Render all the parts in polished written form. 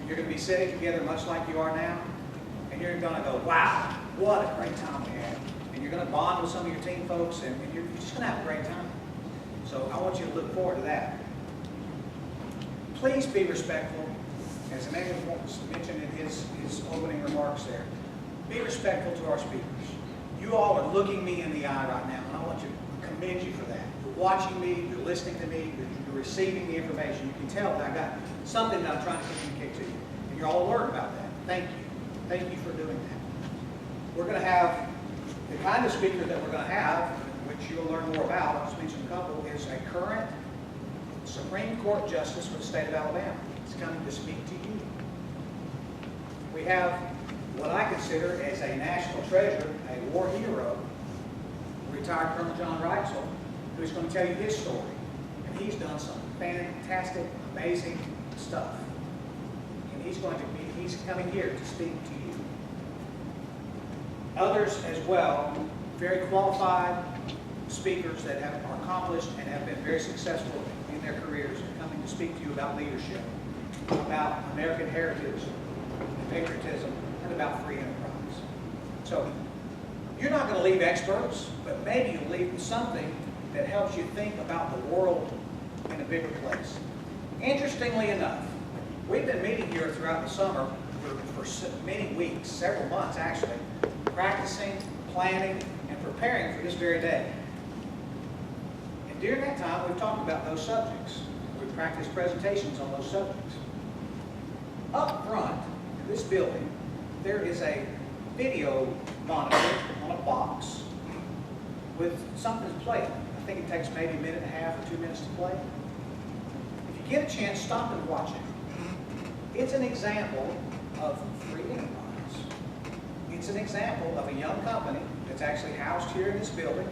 You're going to be sitting together much like you are now, and you're going to go, wow, what a great time we had. And you're going to bond with some of your team folks, and you're just going to have a great time. So I want you to look forward to that. Please be respectful. As Emmanuel mentioned in his opening remarks there, be respectful to our speakers. You all are looking me in the eye right now, and I want to commend you for that. You're watching me, you're listening to me, you're receiving the information. You can tell that I got something that I'm trying to communicate to you. And you're all alert about that. Thank you. Thank you for doing that. We're going to have the kind of speaker that we're going to have, which you'll learn more about, I'll just mention a couple, is a current Supreme Court Justice for the state of Alabama. He's coming to speak to you. We have what I consider as a national treasure, a war hero, retired Colonel John Reitzel, who's going to tell you his story. And he's done some fantastic, amazing stuff. And he's coming here to speak to you. Others as well, very qualified speakers that are accomplished and have been very successful in their careers, are coming to speak to you about leadership, about American heritage and patriotism, and about free enterprise. So you're not going to leave experts, but maybe you'll leave with something that helps you think about the world in a bigger place. Interestingly enough, we've been meeting here throughout the summer for many weeks, several months actually, practicing, planning, and preparing for this very day. And during that time, we've talked about those subjects. We've practiced presentations on those subjects. Up front in this building, there is a video monitor on a box with something playing. I think it takes maybe a minute and a half or 2 minutes to play. If you get a chance, stop and watch it. It's an example of free enterprise. It's an example of a young company that's actually housed here in this building,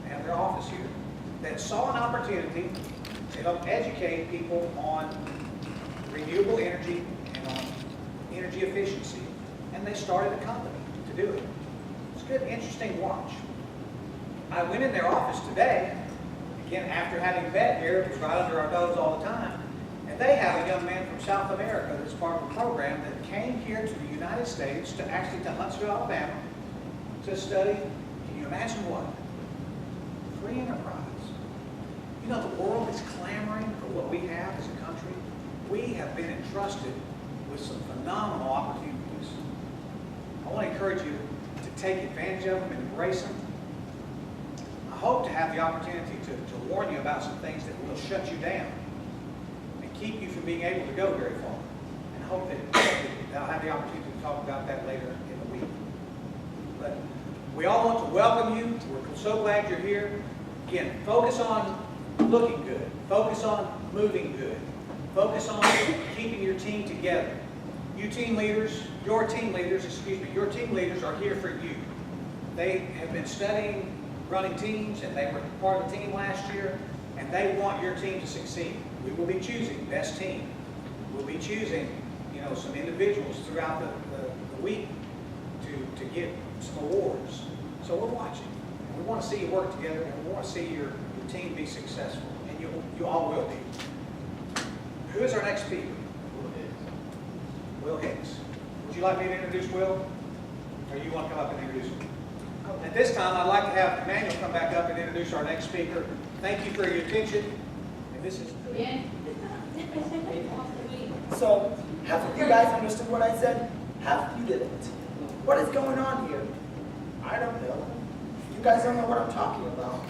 they have their office here, that saw an opportunity to help educate people on renewable energy and on energy efficiency, and they started a company to do it. It's a good, interesting watch. I went in their office today, again, after having vet here, it was right under our nose all the time, and they have a young man from South America that's part of the program that came here to the United States, to actually to Huntsville, Alabama, to study, can you imagine what? Free enterprise. You know, the world is clamoring for what we have as a country. We have been entrusted with some phenomenal opportunities. I want to encourage you to take advantage of them and embrace them. I hope to have the opportunity to warn you about some things that will shut you down and keep you from being able to go very far. And hope that I'll have the opportunity to talk about that later in the week. But we all want to welcome you. We're so glad you're here. Again, focus on looking good. Focus on moving good. Focus on keeping your team together. Your team leaders are here for you. They have been studying running teams, and they were part of the team last year, and they want your team to succeed. We will be choosing best team. We'll be choosing, some individuals throughout the week to get some awards. So we're watching. We want to see you work together, and we want to see your team be successful, and you all will be. Who is our next speaker? Will Hicks. Would you like me to introduce Will? Or you want to come up and introduce him? At this time, I'd like to have Emmanuel come back up and introduce our next speaker. Thank you for your attention. And this is... So, half of you guys understood what I said, half of you didn't. What is going on here? I don't know. You guys don't know what I'm talking about.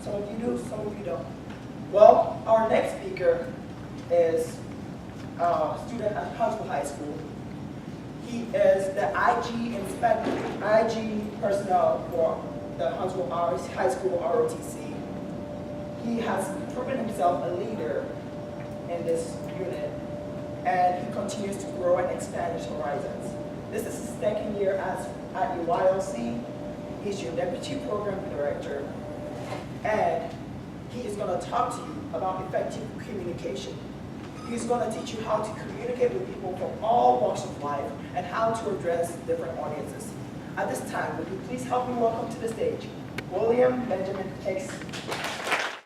Some of you do, some of you don't. Well, our next speaker is a student at Huntsville High School. He is the IG personnel for the Huntsville High School ROTC. He has proven himself a leader in this unit, and he continues to grow and expand his horizons. This is his second year at UYLC. He's your Deputy Program Director, and he is going to talk to you about effective communication. He's going to teach you how to communicate with people from all walks of life and how to address different audiences. At this time, would you please help me welcome to the stage William Benjamin Hicks.